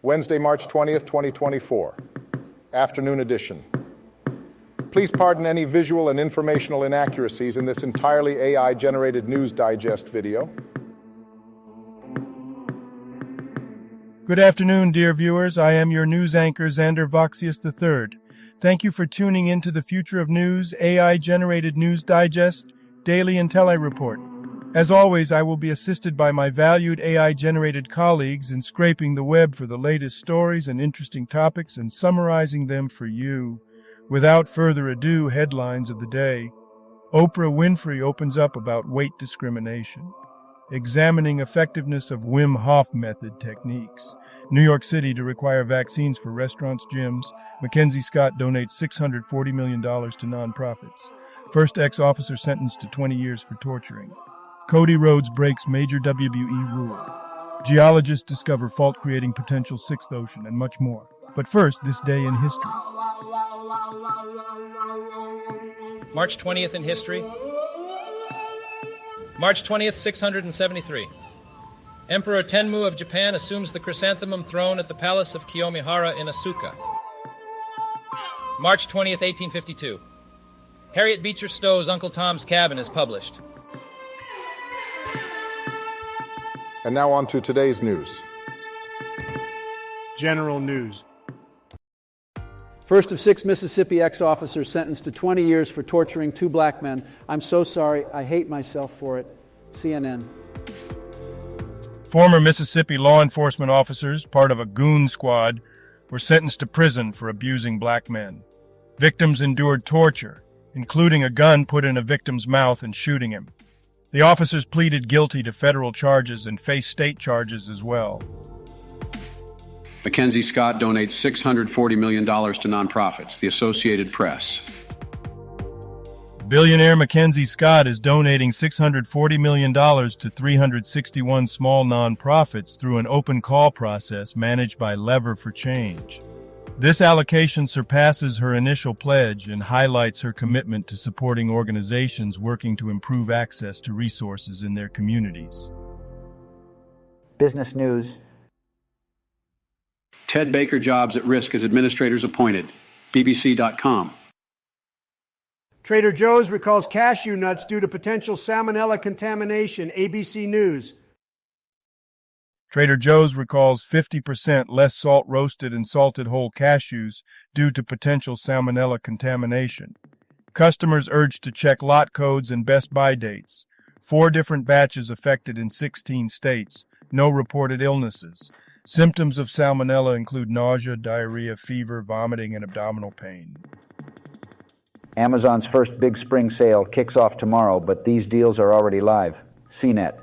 Wednesday, March 20th, 2024, afternoon edition. Please pardon any visual and informational inaccuracies in this entirely AI-generated News Digest video. Good afternoon, dear viewers. I am your news anchor, Xander Voxius III. Thank you for tuning in to the Future of News, AI-generated News Digest, Daily Intellireport. As always, I will be assisted by my valued AI-generated colleagues in scraping the web for the latest stories and interesting topics and summarizing them for you. Without further ado, headlines of the day. Oprah Winfrey opens up about weight discrimination. Examining effectiveness of Wim Hof method techniques. New York City to require vaccines for restaurants, gyms. Mackenzie Scott donates $640 million to nonprofits. First ex-officer sentenced to 20 years for torturing. Cody Rhodes breaks major WWE rule. Geologists discover fault-creating potential sixth ocean, and much more. But first, this day in history. March 20th in history. March 20th, 673. Emperor Tenmu of Japan assumes the chrysanthemum throne at the palace of Kiyomihara in Asuka. March 20th, 1852. Harriet Beecher Stowe's Uncle Tom's Cabin is published. And now on to today's news. General news. First of 6 Mississippi ex-officers sentenced to 20 years for torturing 2 black men. I'm so sorry. I hate myself for it. CNN. Former Mississippi law enforcement officers, part of a goon squad, were sentenced to prison for abusing black men. Victims endured torture, including a gun put in a victim's mouth and shooting him. The officers pleaded guilty to federal charges and face state charges as well. Mackenzie Scott donates $640 million to nonprofits, the Associated Press. Billionaire Mackenzie Scott is donating $640 million to 361 small nonprofits through an open call process managed by Lever for Change. This allocation surpasses her initial pledge and highlights her commitment to supporting organizations working to improve access to resources in their communities. Business news. Ted Baker jobs at risk as administrators appointed. BBC.com. Trader Joe's recalls cashew nuts due to potential salmonella contamination. ABC News. Trader Joe's recalls 50% less salt roasted and salted whole cashews due to potential salmonella contamination. Customers urged to check lot codes and best buy dates. 4 different batches affected in 16 states. No reported illnesses. Symptoms of salmonella include nausea, diarrhea, fever, vomiting, and abdominal pain. Amazon's first big spring sale kicks off tomorrow, but these deals are already live. CNET.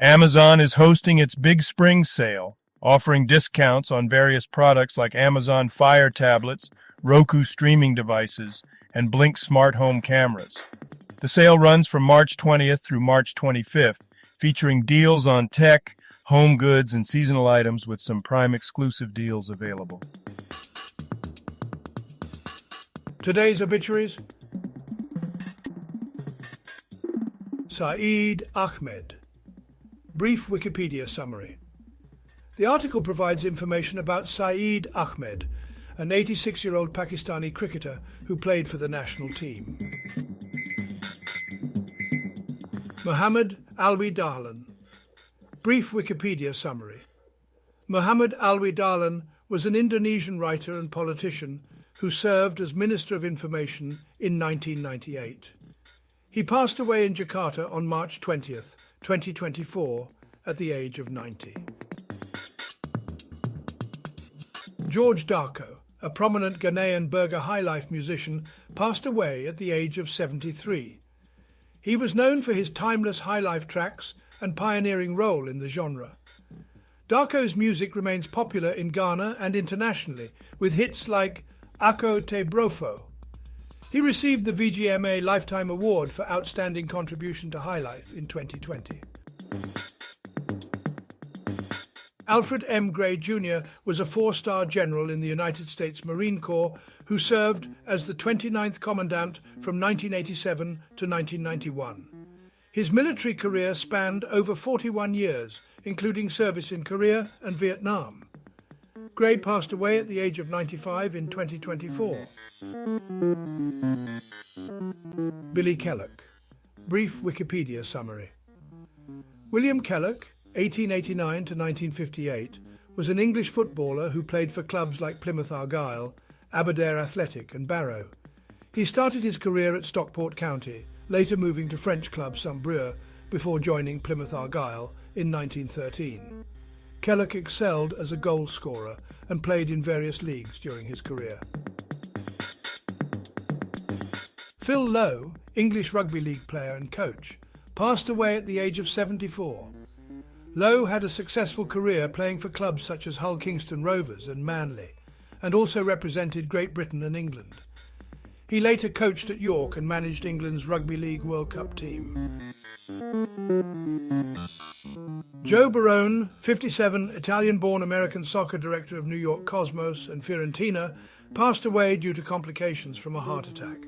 Amazon is hosting its Big Spring Sale, offering discounts on various products like Amazon Fire tablets, Roku streaming devices, and Blink smart home cameras. The sale runs from March 20th through March 25th, featuring deals on tech, home goods, and seasonal items with some Prime exclusive deals available. Today's obituaries. Saeed Ahmed. Brief Wikipedia summary. The article provides information about Saeed Ahmed, an 86-year-old Pakistani cricketer who played for the national team. Muhammad Alwi Dahlan. Brief Wikipedia summary. Muhammad Alwi Dahlan was an Indonesian writer and politician who served as Minister of Information in 1998. He passed away in Jakarta on March 20th, 2024, at the age of 90. George Darko, a prominent Ghanaian Burger highlife musician, passed away at the age of 73. He was known for his timeless highlife tracks and pioneering role in the genre. Darko's music remains popular in Ghana and internationally, with hits like Ako Te Brofo. He received the VGMA Lifetime Award for Outstanding Contribution to Highlife in 2020. Alfred M. Gray Jr. was a 4-star general in the United States Marine Corps who served as the 29th Commandant from 1987 to 1991. His military career spanned over 41 years, including service in Korea and Vietnam. Gray passed away at the age of 95 in 2024. Billy Kellogg. Brief Wikipedia summary. William Kellogg, 1889 to 1958, was an English footballer who played for clubs like Plymouth Argyle, Aberdare Athletic and Barrow. He started his career at Stockport County, later moving to French club Saint-Brieuc before joining Plymouth Argyle in 1913. Kellogg excelled as a goal scorer and played in various leagues during his career. Phil Lowe, English rugby league player and coach, passed away at the age of 74. Lowe had a successful career playing for clubs such as Hull Kingston Rovers and Manly, and also represented Great Britain and England. He later coached at York and managed England's Rugby League World Cup team. Joe Barone, 57, Italian-born American soccer director of New York Cosmos and Fiorentina, passed away due to complications from a heart attack.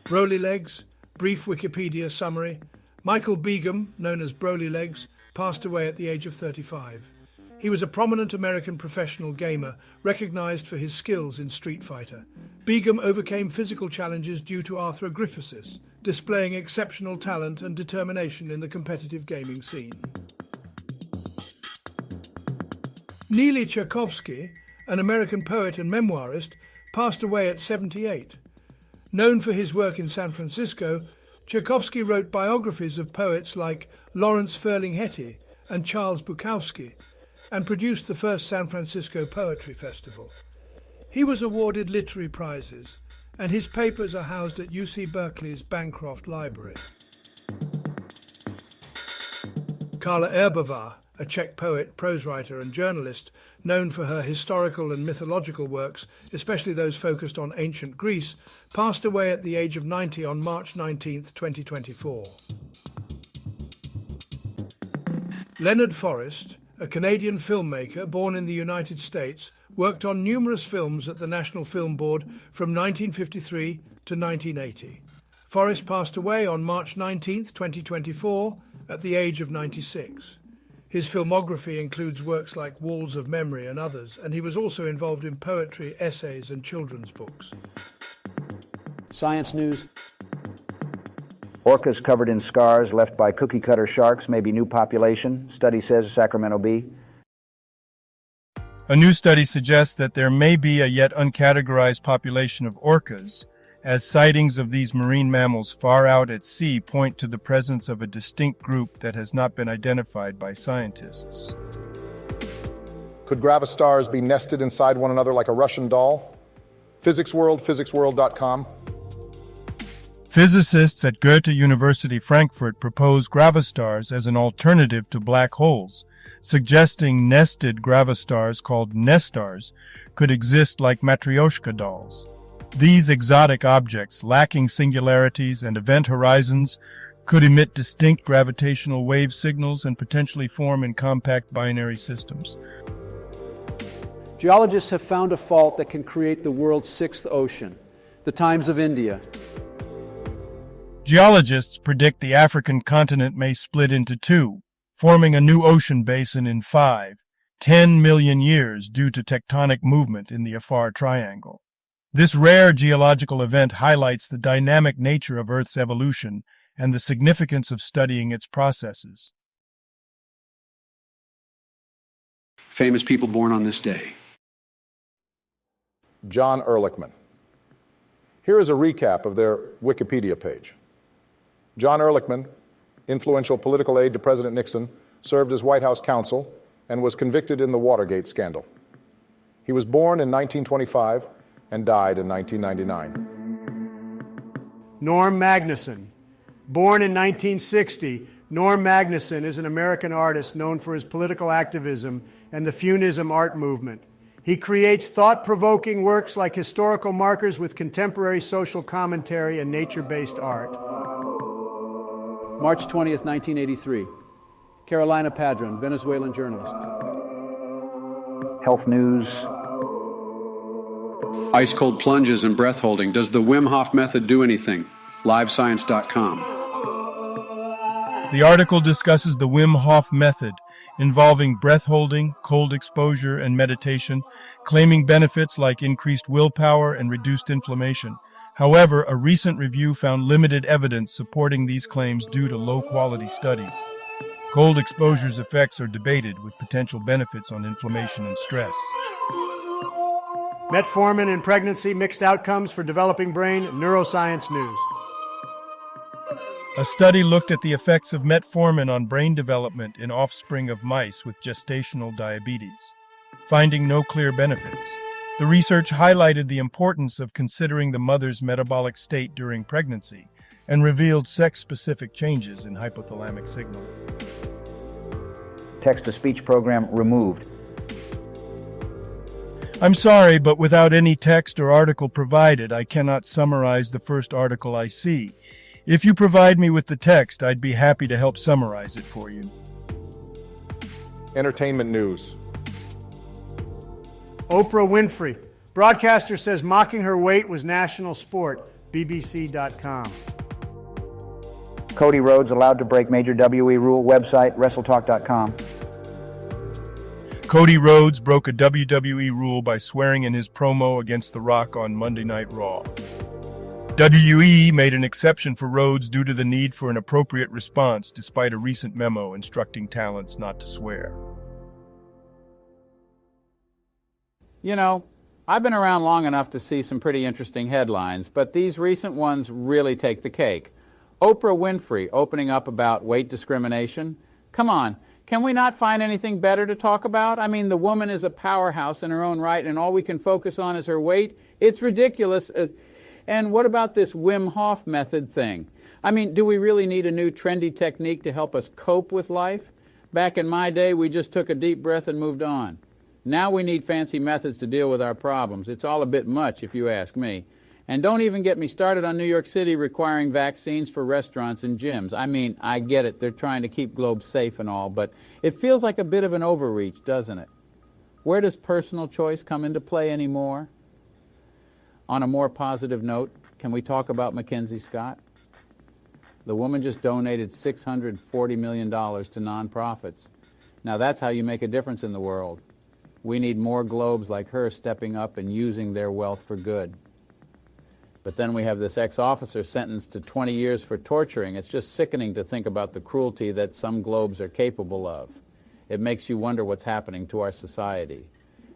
Broly Legs, brief Wikipedia summary. Michael Begum, known as Broly Legs, passed away at the age of 35. He was a prominent American professional gamer, recognized for his skills in Street Fighter. Begum overcame physical challenges due to arthrogryphosis, displaying exceptional talent and determination in the competitive gaming scene. Neely Tchaikovsky, an American poet and memoirist, passed away at 78. Known for his work in San Francisco, Tchaikovsky wrote biographies of poets like Lawrence Ferlinghetti and Charles Bukowski, and produced the first San Francisco Poetry Festival. He was awarded literary prizes, and his papers are housed at UC Berkeley's Bancroft Library. Carla Erbova, a Czech poet, prose writer and journalist, known for her historical and mythological works, especially those focused on ancient Greece, passed away at the age of 90 on March 19, 2024. Leonard Forrest, a Canadian filmmaker born in the United States, worked on numerous films at the National Film Board from 1953 to 1980. Forrest passed away on March 19, 2024, at the age of 96. His filmography includes works like Walls of Memory and others, and he was also involved in poetry, essays, and children's books. Science news. Orcas covered in scars left by cookie-cutter sharks may be new population, study says Sacramento Bee. A new study suggests that there may be a yet uncategorized population of orcas, as sightings of these marine mammals far out at sea point to the presence of a distinct group that has not been identified by scientists. Could gravastars be nested inside one another like a Russian doll? physicsworld.com. Physicists at Goethe University Frankfurt propose gravastars as an alternative to black holes, suggesting nested gravastars called nestars could exist like Matryoshka dolls. These exotic objects, lacking singularities and event horizons, could emit distinct gravitational wave signals and potentially form in compact binary systems. Geologists have found a fault that can create the world's sixth ocean. The Times of India. Geologists predict the African continent may split into two, forming a new ocean basin in 5-10 million years due to tectonic movement in the Afar Triangle. This rare geological event highlights the dynamic nature of Earth's evolution and the significance of studying its processes. Famous people born on this day. John Ehrlichman. Here is a recap of their Wikipedia page. John Ehrlichman, influential political aide to President Nixon, served as White House counsel and was convicted in the Watergate scandal. He was born in 1925 and died in 1999. Norm Magnuson. Born in 1960, Norm Magnuson is an American artist known for his political activism and the Funism art movement. He creates thought-provoking works like historical markers with contemporary social commentary and nature-based art. March 20th, 1983. Carolina Padron, Venezuelan journalist. Health news. Ice-cold plunges and breath holding. Does the Wim Hof method do anything? LiveScience.com. The article discusses the Wim Hof method, involving breath holding, cold exposure, and meditation, claiming benefits like increased willpower and reduced inflammation. However, a recent review found limited evidence supporting these claims due to low-quality studies. Cold exposure's effects are debated, with potential benefits on inflammation and stress. Metformin in pregnancy, mixed outcomes for developing brain, Neuroscience News. A study looked at the effects of metformin on brain development in offspring of mice with gestational diabetes, finding no clear benefits. The research highlighted the importance of considering the mother's metabolic state during pregnancy and revealed sex-specific changes in hypothalamic signaling. Text-to-speech program removed. I'm sorry, but without any text or article provided, I cannot summarize the first article I see. If you provide me with the text, I'd be happy to help summarize it for you. Entertainment news. Oprah Winfrey. Broadcaster says mocking her weight was national sport. BBC.com. Cody Rhodes allowed to break major WE rule. Website, WrestleTalk.com. Cody Rhodes broke a WWE rule by swearing in his promo against The Rock on Monday Night Raw. WWE made an exception for Rhodes due to the need for an appropriate response, despite a recent memo instructing talents not to swear. You know, I've been around long enough to see some pretty interesting headlines, but these recent ones really take the cake. Oprah Winfrey opening up about weight discrimination. Come on, can we not find anything better to talk about? I mean, the woman is a powerhouse in her own right, and all we can focus on is her weight. It's ridiculous. And what about this Wim Hof method thing? I mean, do we really need a new trendy technique to help us cope with life? Back in my day, we just took a deep breath and moved on. Now we need fancy methods to deal with our problems. It's all a bit much, if you ask me. And don't even get me started on New York City requiring vaccines for restaurants and gyms. I mean, I get it. They're trying to keep Globe safe and all, but it feels like a bit of an overreach, doesn't it? Where does personal choice come into play anymore? On a more positive note, can we talk about Mackenzie Scott? The woman just donated $640 million to nonprofits. Now that's how you make a difference in the world. We need more Globes like her stepping up and using their wealth for good. But then we have this ex-officer sentenced to 20 years for torturing. It's just sickening to think about the cruelty that some Globes are capable of. It makes you wonder what's happening to our society.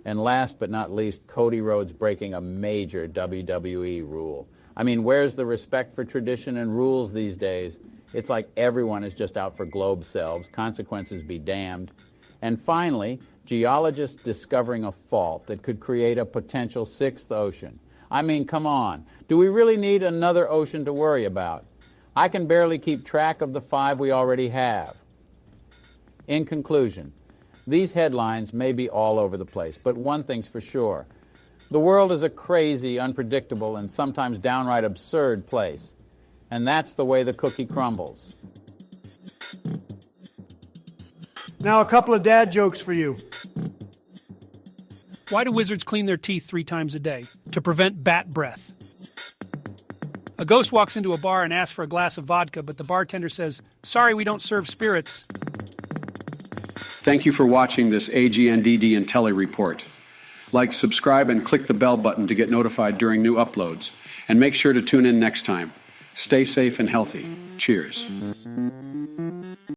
And last but not least, Cody Rhodes breaking a major WWE rule. I mean, where's the respect for tradition and rules these days? It's like everyone is just out for Globe selves. Consequences be damned. And finally, geologists discovering a fault that could create a potential sixth ocean. I mean, come on. Do we really need another ocean to worry about? I can barely keep track of the 5 we already have. In conclusion, these headlines may be all over the place, but one thing's for sure. The world is a crazy, unpredictable, and sometimes downright absurd place. And that's the way the cookie crumbles. Now a couple of dad jokes for you. Why do wizards clean their teeth 3 times a day? To prevent bat breath. A ghost walks into a bar and asks for a glass of vodka, but the bartender says, "Sorry, we don't serve spirits." Thank you for watching this AGNDD Intellireport. Like, subscribe, and click the bell button to get notified during new uploads. And make sure to tune in next time. Stay safe and healthy. Cheers.